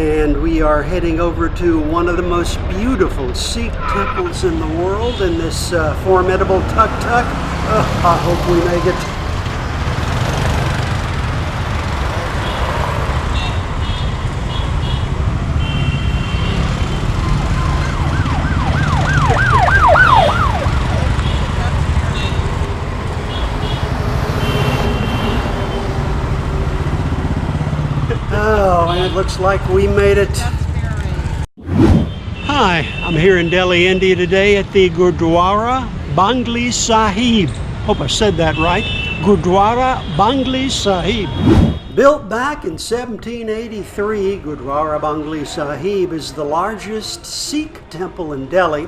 and we are heading over to one of the most beautiful Sikh temples in the world in this formidable TukTuk. I hope we make it. Oh, and it looks like we made it. Hi, I'm here in Delhi, India today at the Gurudwara Bangla Sahib. Hope I said that right. Gurudwara Bangla Sahib. Built back in 1783, Gurudwara Bangla Sahib is the largest Sikh temple in Delhi,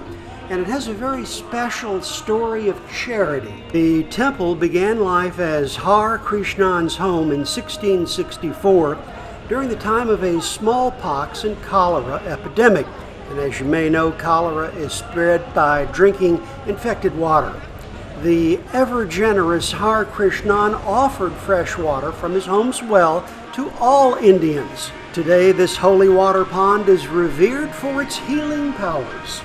and it has a very special story of charity. The temple began life as Har Krishan's home in 1664 during the time of a smallpox and cholera epidemic. And as you may know, cholera is spread by drinking infected water. The ever-generous Har Krishan offered fresh water from his home's well to all Indians. Today, this holy water pond is revered for its healing powers.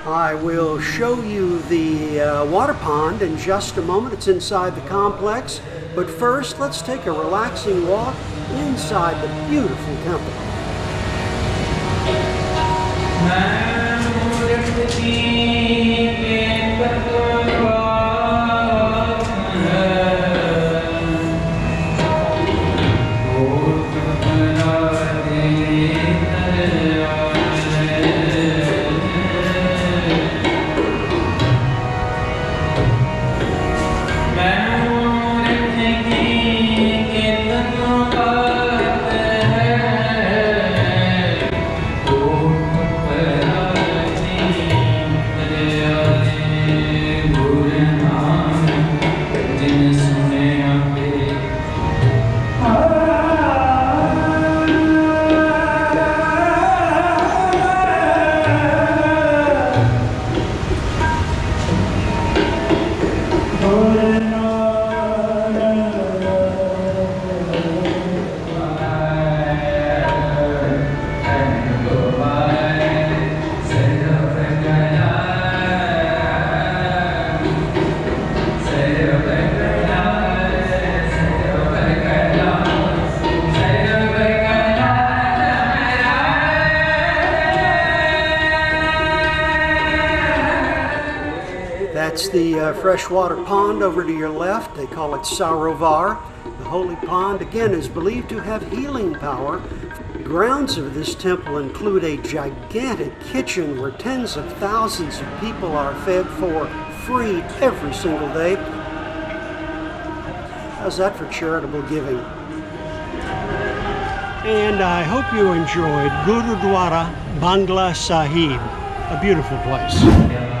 I will show you the water pond in just a moment. It's inside the complex. But first, let's take a relaxing walk inside the beautiful temple. That's the freshwater pond over to your left. They call it Sarovar. The holy pond, again, is believed to have healing power. The grounds of this temple include a gigantic kitchen where tens of thousands of people are fed for free every single day. How's that for charitable giving? And I hope you enjoyed Gurudwara Bangla Sahib, a beautiful place.